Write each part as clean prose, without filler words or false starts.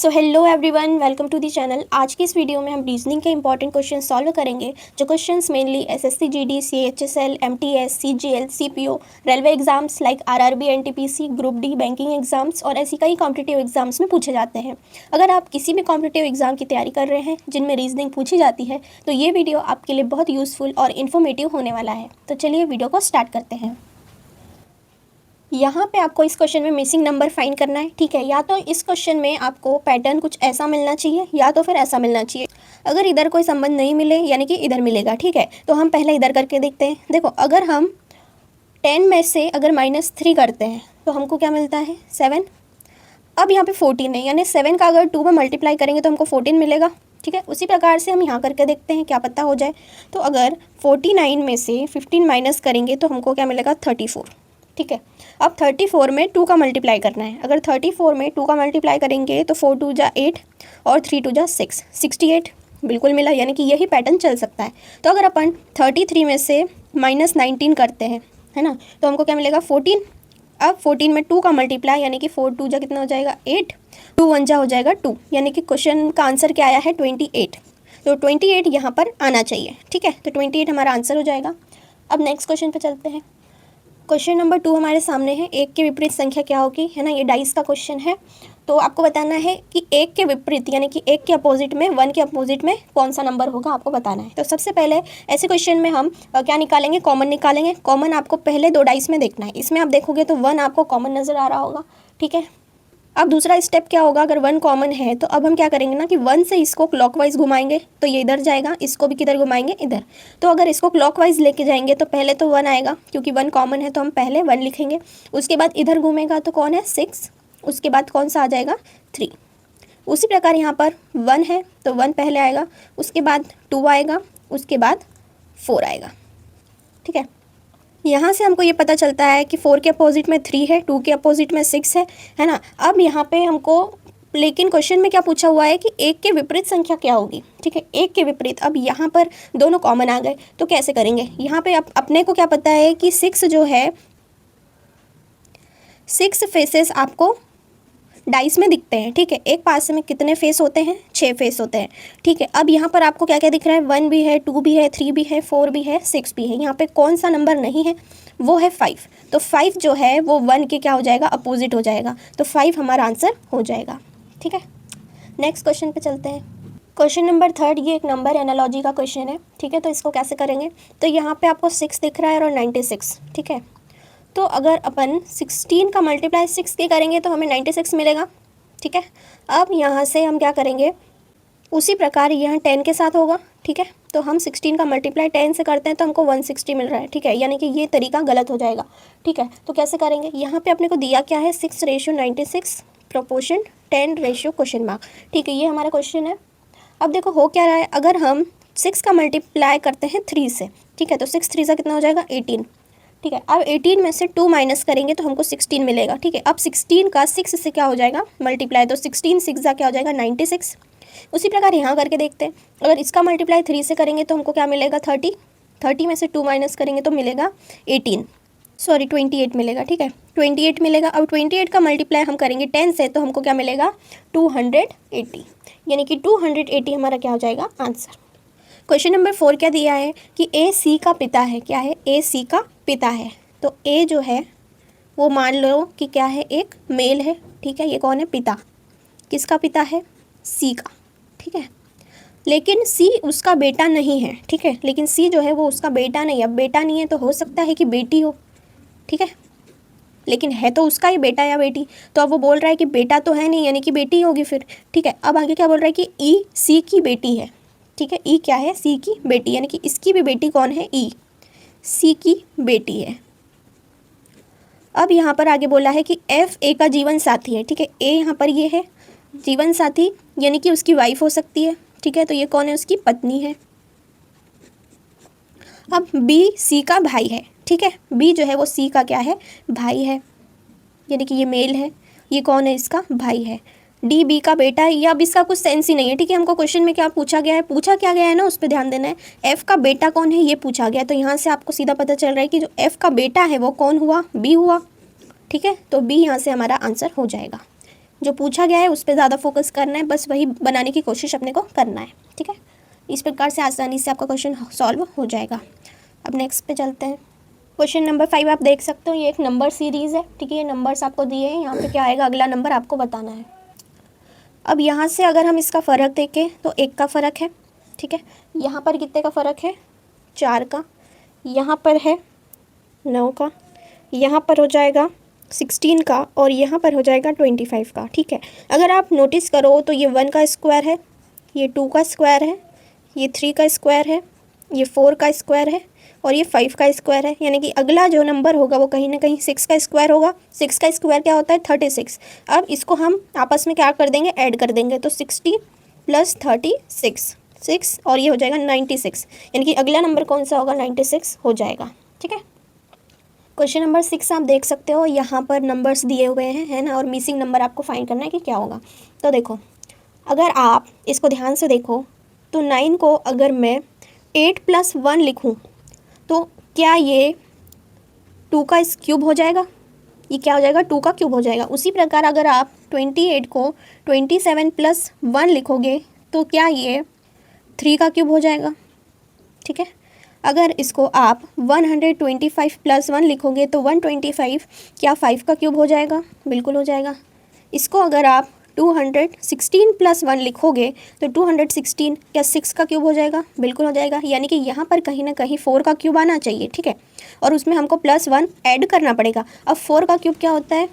So hello everyone, welcome to the channel. आज की इस वीडियो में हम रीजनिंग के इंपॉर्टेंट क्वेश्चन सॉल्व करेंगे, जो questions mainly SSC GD, CHSL, MTS, CGL, CPO, railway exams like RRB, NTPC, group D, banking exams और ऐसी कई कॉम्पिटिटिव एग्जाम्स में पूछे जाते हैं। अगर आप किसी भी कॉम्पिटिटिव एग्जाम की तैयारी कर रहे हैं जिनमें रीजनिंग पूछी जाती है, तो ये वीडियो आपके लिए बहुत यूज़फुल और इन्फॉर्मेटिव होने वाला है। तो चलिए वीडियो को स्टार्ट करते हैं। यहाँ पे आपको इस क्वेश्चन में मिसिंग नंबर फाइंड करना है, ठीक है। या तो इस क्वेश्चन में आपको पैटर्न कुछ ऐसा मिलना चाहिए या तो फिर ऐसा मिलना चाहिए। अगर इधर कोई संबंध नहीं मिले यानी कि इधर मिलेगा, ठीक है। तो हम पहले इधर करके देखते हैं। देखो, अगर हम 10 में से अगर -3 करते हैं तो हमको क्या मिलता है? 7। अब यहाँ पे 14 है, यानी 7 का अगर 2 में मल्टीप्लाई करेंगे तो हमको 14 मिलेगा, ठीक है। उसी प्रकार से हम यहाँ करके देखते हैं, क्या पता हो जाए। तो अगर 49 में से 15 माइनस करेंगे तो हमको क्या मिलेगा? 34, ठीक है। अब 34 में 2 का मल्टीप्लाई करना है। अगर 34 में 2 का मल्टीप्लाई करेंगे तो 4 2 जा 8 और 3 2 जा 6, 68 बिल्कुल मिला, यानी कि यही पैटर्न चल सकता है। तो अगर अपन 33 में से -19 करते हैं, है ना, तो हमको क्या मिलेगा? 14। अब 14 में 2 का मल्टीप्लाई, यानी कि 4 2 जा कितना हो जाएगा? 8, 2 1 जा हो जाएगा 2, यानी कि क्वेश्चन का आंसर क्या आया है? 28। तो 28 यहाँ पर आना चाहिए, ठीक है। तो 28 हमारा आंसर हो जाएगा। अब नेक्स्ट क्वेश्चन पे चलते हैं। क्वेश्चन नंबर 2 हमारे सामने है, 1 के विपरीत संख्या क्या होगी, है ना। ये डाइस का क्वेश्चन है। तो आपको बताना है कि 1 के विपरीत यानी कि 1 के अपोजिट में, 1 के अपोजिट में कौन सा नंबर होगा, आपको बताना है। तो सबसे पहले ऐसे क्वेश्चन में हम क्या निकालेंगे? कॉमन निकालेंगे। कॉमन आपको पहले 2 डाइस में देखना है। इसमें आप देखोगे तो 1 आपको कॉमन नज़र आ रहा होगा, ठीक है। अब दूसरा स्टेप क्या होगा? अगर 1 कॉमन है तो अब हम क्या करेंगे ना कि 1 से इसको क्लॉकवाइज घुमाएंगे तो ये इधर जाएगा, इसको भी किधर घुमाएंगे? इधर। तो अगर इसको क्लॉकवाइज लेके जाएंगे तो पहले तो 1 आएगा, क्योंकि 1 कॉमन है तो हम पहले 1 लिखेंगे। उसके बाद इधर घूमेगा तो कौन है? 6। उसके बाद कौन सा आ जाएगा? 3। उसी प्रकार यहाँ पर 1 है तो 1 पहले आएगा, उसके बाद 2 आएगा, उसके बाद 4 आएगा, ठीक है। यहाँ से हमको ये पता चलता है कि 4 के अपोजिट में 3 है, 2 के अपोजिट में 6 है ना। अब यहाँ पे हमको, लेकिन क्वेश्चन में क्या पूछा हुआ है कि 1 के विपरीत संख्या क्या होगी, ठीक है। 1 के विपरीत, अब यहाँ पर दोनों कॉमन आ गए तो कैसे करेंगे? यहाँ पे अपने को क्या पता है कि 6 जो है, 6 फेसेस आपको डाइस में दिखते हैं, ठीक है। एक पास में कितने फेस होते हैं? 6 फेस होते हैं, ठीक है। अब यहाँ पर आपको क्या क्या दिख रहा है? 1 भी है, 2 भी है, 3 भी है, 4 भी है, 6 भी है। यहाँ पे कौन सा नंबर नहीं है? वो है 5। तो 5 जो है वो 1 के क्या हो जाएगा? अपोजिट हो जाएगा। तो 5 हमारा आंसर हो जाएगा, ठीक है। नेक्स्ट क्वेश्चन पे चलते हैं। क्वेश्चन नंबर 3, ये एक नंबर एनालॉजी का क्वेश्चन है, ठीक है। तो इसको कैसे करेंगे? तो यहाँ पे आपको 6 दिख रहा है और 96, ठीक है। तो अगर अपन 16 का मल्टीप्लाई 6 के करेंगे तो हमें 96 मिलेगा, ठीक है। अब यहाँ से हम क्या करेंगे? उसी प्रकार यहाँ 10 के साथ होगा, ठीक है। तो हम 16 का मल्टीप्लाई 10 से करते हैं तो हमको 160 मिल रहा है, ठीक है। यानी कि ये तरीका गलत हो जाएगा, ठीक है। तो कैसे करेंगे? यहाँ पे अपने को दिया क्या है? 6:96 प्रोपोर्शन 10:?, ठीक है। ये हमारा क्वेश्चन है। अब देखो हो क्या रहा है, अगर हम 6 का मल्टीप्लाई करते हैं 3 से, ठीक है, तो 6 3 से कितना हो जाएगा? 18, ठीक है। अब 18 में से 2 माइनस करेंगे तो हमको 16 मिलेगा, ठीक है। अब 16 का 6 से क्या हो जाएगा? मल्टीप्लाई, तो 16 6 क्या हो जाएगा? 96। उसी प्रकार यहाँ करके देखते हैं। अगर इसका मल्टीप्लाई 3 से करेंगे तो हमको क्या मिलेगा? 30। 30 में से 2 माइनस करेंगे तो मिलेगा 28 मिलेगा, ठीक है। 28 मिलेगा। अब 28 का मल्टीप्लाई हम करेंगे 10 से तो हमको क्या मिलेगा? 280, यानी कि 280 हमारा क्या हो जाएगा? आंसर। क्वेश्चन नंबर 4 क्या दिया है कि ए सी का पिता है। क्या है? ए सी का पिता है। तो ए जो है वो मान लो कि क्या है? एक मेल है, ठीक है। ये कौन है? पिता। किसका पिता है? सी का, ठीक है। लेकिन सी उसका बेटा नहीं है, ठीक है। लेकिन सी जो है वो उसका बेटा नहीं है। अब बेटा नहीं है तो हो सकता है कि बेटी हो, ठीक है। लेकिन है तो उसका ही बेटा या बेटी। तो अब वो बोल रहा है कि बेटा तो है नहीं, यानी कि बेटी होगी फिर, ठीक है। अब आगे क्या बोल रहा है कि ई सी की बेटी है, ठीक है। ई क्या है? सी की बेटी, यानी कि इसकी भी बेटी कौन है? ई सी की बेटी है। अब यहाँ पर आगे बोला है कि एफ ए का जीवन साथी है, ठीक है। ए यहाँ पर ये है जीवन साथी, यानी कि उसकी वाइफ हो सकती है, ठीक है। तो ये कौन है? उसकी पत्नी है। अब बी सी का भाई है, ठीक है। बी जो है वो सी का क्या है? भाई है, यानी कि ये मेल है। ये कौन है? इसका भाई है। डी बी का बेटा है, या अब इसका कुछ सेंस ही नहीं है, ठीक है। हमको क्वेश्चन में क्या पूछा गया है, पूछा क्या गया है ना, उस पर ध्यान देना है। एफ का बेटा कौन है ये पूछा गया है। तो यहाँ से आपको सीधा पता चल रहा है कि जो एफ का बेटा है वो कौन हुआ? बी हुआ, ठीक है। तो बी यहाँ से हमारा आंसर हो जाएगा। जो पूछा गया है उस पर ज़्यादा फोकस करना है, बस वही बनाने की कोशिश अपने को करना है, ठीक है। इस प्रकार से आसानी से आपका क्वेश्चन सॉल्व हो जाएगा। अब नेक्स्ट पे चलते हैं। क्वेश्चन नंबर 5 आप देख सकते हो, ये एक नंबर सीरीज़ है, ठीक है। ये नंबर्स आपको दिए हैं, यहाँ पे क्या आएगा अगला नंबर आपको बताना है। अब यहाँ से अगर हम इसका फ़र्क देखें तो 1 का फ़र्क है, ठीक है। यहाँ पर कितने का फ़र्क है, 4 का। यहाँ पर है 9 का। यहाँ पर हो जाएगा 16 का और यहाँ पर हो जाएगा 25 का, ठीक है। अगर आप नोटिस करो तो ये 1 का स्क्वायर है, ये 2 का स्क्वायर है, ये 3 का स्क्वायर है, ये 4 का स्क्वायर है और ये 5 का स्क्वायर है। यानी कि अगला जो नंबर होगा वो कहीं ना कहीं 6 का स्क्वायर होगा। 6 का स्क्वायर क्या होता है, 36। अब इसको हम आपस में क्या कर देंगे, ऐड कर देंगे। तो 60 + 36 6 और ये हो जाएगा 96। यानी कि अगला नंबर कौन सा होगा, 96 हो जाएगा, ठीक है। क्वेश्चन नंबर 6 आप देख सकते हो, यहाँ पर नंबर्स दिए हुए हैं, है ना, और मिसिंग नंबर आपको फाइंड करना है कि क्या होगा। तो देखो, अगर आप इसको ध्यान से देखो तो 9 को अगर मैं 8 + 1 लिखूँ तो क्या ये 2 का क्यूब हो जाएगा, ये क्या हो जाएगा, 2 का क्यूब हो जाएगा। उसी प्रकार अगर आप 28 को 27 + 1 लिखोगे तो क्या ये 3 का क्यूब हो जाएगा, ठीक है। अगर इसको आप 125 + 1 लिखोगे तो 125 क्या 5 का क्यूब हो जाएगा, बिल्कुल हो जाएगा। इसको अगर आप 216 + 1 लिखोगे तो 216 क्या 6 का क्यूब हो जाएगा, बिल्कुल हो जाएगा। यानी कि यहाँ पर कहीं ना कहीं 4 का क्यूब आना चाहिए, ठीक है। और उसमें हमको +1 ऐड करना पड़ेगा। अब 4 का क्यूब क्या होता है,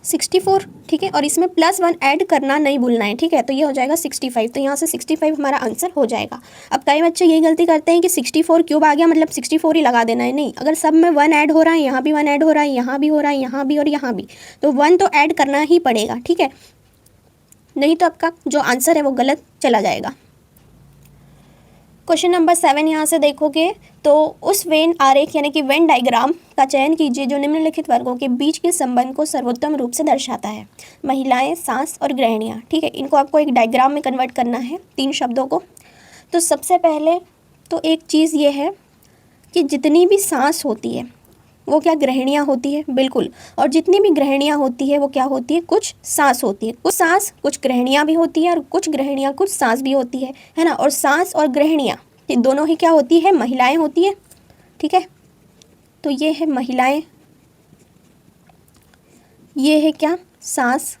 64, ठीक है। और इसमें +1 ऐड करना नहीं भूलना है, ठीक है। तो ये हो जाएगा 65। तो यहाँ से 65 हमारा आंसर हो जाएगा। अब कई बच्चे यही गलती करते हैं कि 64 क्यूब आ गया मतलब 64 ही लगा देना है। नहीं, अगर सब में 1 ऐड हो रहा है, यहाँ भी 1 ऐड हो रहा है, यहाँ भी हो रहा है, यहाँ भी और यहाँ भी, तो 1 तो ऐड करना ही पड़ेगा, ठीक है। नहीं तो आपका जो आंसर है वो गलत चला जाएगा। क्वेश्चन नंबर 7 यहाँ से देखोगे तो उस वेन आरेख यानी कि वेन डायग्राम का चयन कीजिए जो निम्नलिखित वर्गों के बीच के संबंध को सर्वोत्तम रूप से दर्शाता है। महिलाएं, सांस और गृहिणियाँ, ठीक है। इनको आपको एक डायग्राम में कन्वर्ट करना है 3 शब्दों को। तो सबसे पहले तो एक चीज़ ये है कि जितनी भी सांस होती है वो क्या गृहिणियाँ होती है, बिल्कुल। और जितनी भी गृहिणियाँ होती है वो क्या होती है, कुछ सांस होती है। कुछ सांस कुछ गृहिणियाँ भी होती है और कुछ गृहिणियाँ कुछ सांस भी होती है ना। और सांस और गृहिणियाँ ये दोनों ही क्या होती है, महिलाएं होती है, ठीक है। तो ये है महिलाएं, ये है क्या सांस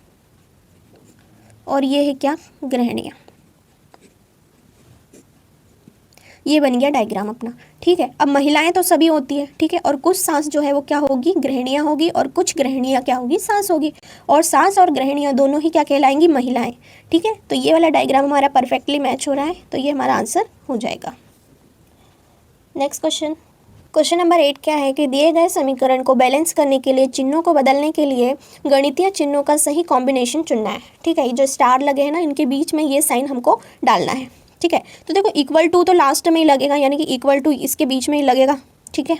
और ये है क्या गृहिणियाँ। ये बन गया डायग्राम अपना, ठीक है। अब महिलाएं तो सभी होती है, ठीक है। और कुछ सांस जो है वो क्या होगी, गृहिणियाँ होगी और कुछ गृहिणियाँ क्या होगी, सांस होगी। और सांस और गृहिणियाँ दोनों ही क्या कहलाएंगी, महिलाएं, ठीक है। तो ये वाला डायग्राम हमारा परफेक्टली मैच हो रहा है, तो ये हमारा आंसर हो जाएगा। नेक्स्ट क्वेश्चन नंबर 8 क्या है कि दिए गए समीकरण को बैलेंस करने के लिए चिन्हों को बदलने के लिए गणितीय चिन्हों का सही कॉम्बिनेशन चुनना है, ठीक है। ये जो स्टार लगे हैं ना, इनके बीच में ये साइन हमको डालना है, ठीक है। तो देखो =, तो लास्ट में ही लगेगा, यानी कि =, इसके बीच में ही लगेगा, ठीक है।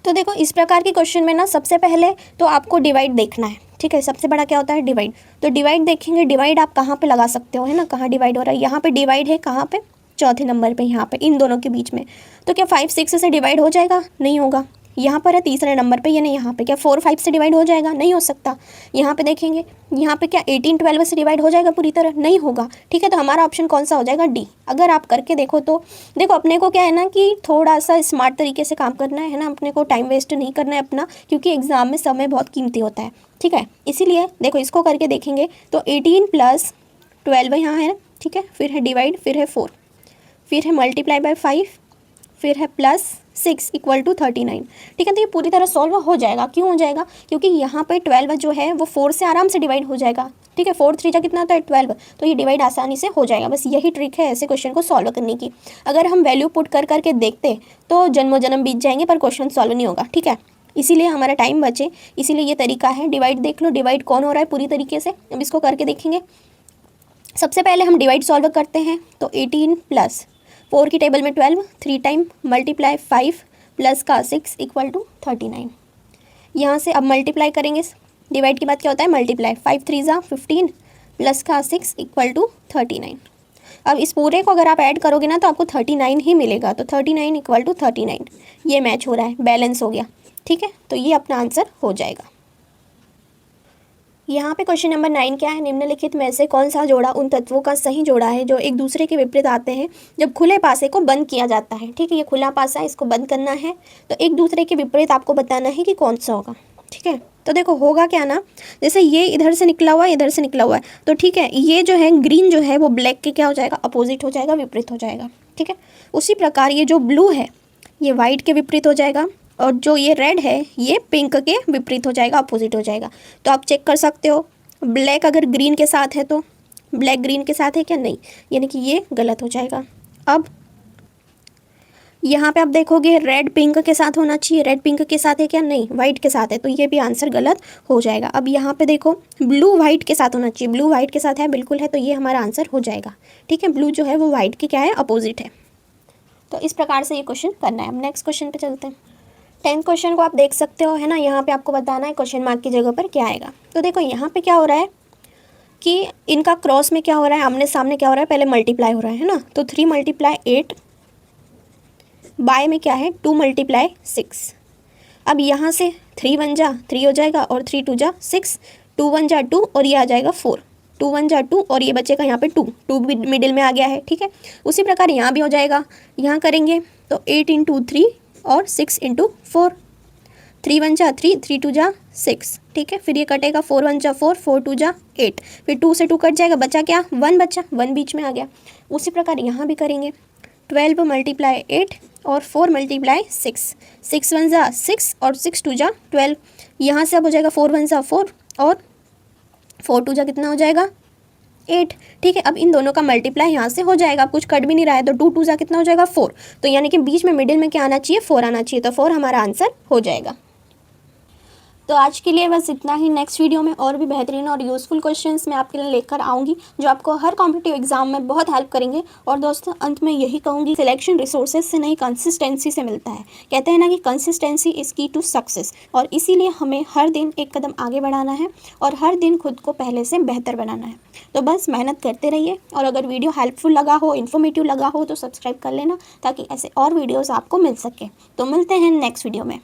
तो देखो इस प्रकार के क्वेश्चन में ना सबसे पहले तो आपको डिवाइड देखना है, ठीक है। सबसे बड़ा क्या होता है, डिवाइड। तो डिवाइड देखेंगे, डिवाइड आप कहाँ पे लगा सकते हो, है ना, कहाँ डिवाइड हो रहा है, यहाँ पे डिवाइड है, कहाँ पे, चौथे नंबर पे, यहाँ पे, इन दोनों के बीच में। तो क्या 5 6 से डिवाइड हो जाएगा, नहीं होगा। यहाँ पर है तीसरे नंबर पे, यानी यहाँ पे क्या 4 5 से डिवाइड हो जाएगा, नहीं हो सकता। यहाँ पे देखेंगे, यहाँ पे क्या 18 12 से डिवाइड हो जाएगा पूरी तरह, नहीं होगा, ठीक है। तो हमारा ऑप्शन कौन सा हो जाएगा, डी। अगर आप करके देखो तो देखो, अपने को क्या है ना कि थोड़ा सा स्मार्ट तरीके से काम करना है ना, अपने को टाइम वेस्ट नहीं करना है अपना, क्योंकि एग्जाम में समय बहुत कीमती होता है, ठीक है। इसीलिए देखो इसको करके देखेंगे तो 18 + 12 यहाँ है, ठीक है। फिर है डिवाइड, फिर है 4, फिर है मल्टीप्लाई बाय 5, फिर है +6 = 39, ठीक है। तो ये पूरी तरह सॉल्व हो जाएगा। क्यों हो जाएगा, क्योंकि यहाँ पे 12 जो है वो 4 से आराम से डिवाइड हो जाएगा, ठीक है। 4 3 कितना होता है, 12। तो ये डिवाइड आसानी से हो जाएगा। बस यही ट्रिक है ऐसे क्वेश्चन को सॉल्व करने की। अगर हम वैल्यू पुट कर करके देखते तो जन्मों जन्म बीत जाएंगे पर क्वेश्चन सॉल्व नहीं होगा, ठीक है। इसीलिए हमारा टाइम बचे, इसीलिए ये तरीका है। डिवाइड देख लो, डिवाइड कौन हो रहा है पूरी तरीके से। अब इसको करके देखेंगे। सबसे पहले हम डिवाइड सॉल्व करते हैं। तो 18 + 4 की टेबल में 12, 3 टाइम मल्टीप्लाई 5 प्लस का 6 = 39। यहाँ से अब मल्टीप्लाई करेंगे, डिवाइड के बाद क्या होता है, मल्टीप्लाई। 5 3 = 15 प्लस का 6 = 39। अब इस पूरे को अगर आप ऐड करोगे ना तो आपको 39 ही मिलेगा। तो 39 = 39, ये मैच हो रहा है, बैलेंस हो गया, ठीक है। तो ये अपना आंसर हो जाएगा। यहाँ पे क्वेश्चन नंबर 9 क्या है, निम्नलिखित में से कौन सा जोड़ा उन तत्वों का सही जोड़ा है जो एक दूसरे के विपरीत आते हैं जब खुले पासे को बंद किया जाता है। ठीक है, ये खुला पासा है, इसको बंद करना है, तो एक दूसरे के विपरीत आपको बताना है कि कौन सा होगा। ठीक है, तो देखो होगा क्या ना, जैसे ये इधर से निकला हुआ है, इधर से निकला हुआ है, तो ठीक है ये जो है ग्रीन जो है वो ब्लैक के क्या हो जाएगा, अपोजिट हो जाएगा, विपरीत हो जाएगा। ठीक है, उसी प्रकार ये जो ब्लू है ये वाइट के विपरीत हो जाएगा, और जो ये रेड है ये पिंक के विपरीत हो जाएगा, अपोजिट हो जाएगा। तो आप चेक कर सकते हो, ब्लैक अगर ग्रीन के साथ है तो ब्लैक ग्रीन के साथ है क्या, नहीं, यानी कि ये गलत हो जाएगा। अब यहाँ पे आप देखोगे रेड पिंक के साथ होना चाहिए, रेड पिंक के साथ है क्या, नहीं, वाइट के साथ है, तो ये भी आंसर गलत हो जाएगा। अब यहाँ पे देखो ब्लू वाइट के साथ होना चाहिए, ब्लू वाइट के साथ है, बिल्कुल है, तो ये हमारा आंसर हो जाएगा। ठीक है, ब्लू जो है वो वाइट के क्या है, अपोजिट है। तो इस प्रकार से ये क्वेश्चन करना है। अब नेक्स्ट क्वेश्चन पे चलते हैं। 10th क्वेश्चन को आप देख सकते हो, है ना, यहाँ पे आपको बताना है क्वेश्चन मार्क की जगह पर क्या आएगा। तो देखो यहाँ पे क्या हो रहा है कि इनका क्रॉस में क्या हो रहा है, आमने सामने क्या हो रहा है, पहले मल्टीप्लाई हो रहा है ना, तो 3 × 8 बाय में क्या है 2 × 6। अब यहाँ से 3 1 जा 3 हो जाएगा और 3 2 जा 6, 2 1 जा 2 और ये आ जाएगा 4, 2 1 जा 2 और ये बचेगा यहाँ पे 2 भी मिडिल में आ गया है। ठीक है, उसी प्रकार यहाँ भी हो जाएगा, यहाँ करेंगे तो 8 × 3 और 6 × 4, 3 1 जा 3, 3 2 जा 6। ठीक है, फिर ये कटेगा 4 1 जा 4, 4 2 जा 8, फिर 2 से 2 कट जाएगा, बचा क्या 1 बचा, 1 बीच में आ गया। उसी प्रकार यहाँ भी करेंगे 12 × 8 और 4 × 6, 6 1 जा 6 और 6 2 जा 12। यहाँ से अब हो जाएगा 4 1 जा 4 और 4 2 जा कितना हो जाएगा 8। ठीक है, अब इन दोनों का मल्टीप्लाई यहाँ से हो जाएगा, कुछ कट भी नहीं रहा है, तो 2 2 जा कितना हो जाएगा 4, तो यानी कि बीच में मिडिल में क्या आना चाहिए 4 आना चाहिए, तो 4 हमारा आंसर हो जाएगा। तो आज के लिए बस इतना ही। नेक्स्ट वीडियो में और भी बेहतरीन और यूज़फुल क्वेश्चंस मैं आपके लिए लेकर आऊँगी जो आपको हर कॉम्पिटिटिव एग्जाम में बहुत हेल्प करेंगे। और दोस्तों अंत में यही कहूँगी, सिलेक्शन रिसोर्सेज से नहीं कंसिस्टेंसी से मिलता है। कहते हैं ना कि कंसिस्टेंसी इज़ की टू सक्सेस, और इसीलिए हमें हर दिन एक कदम आगे बढ़ाना है और हर दिन खुद को पहले से बेहतर बनाना है। तो बस मेहनत करते रहिए, और अगर वीडियो हेल्पफुल लगा हो, इन्फॉर्मेटिव लगा हो तो सब्सक्राइब कर लेना ताकि ऐसे और वीडियोज़ आपको मिल सके। तो मिलते हैं नेक्स्ट वीडियो में।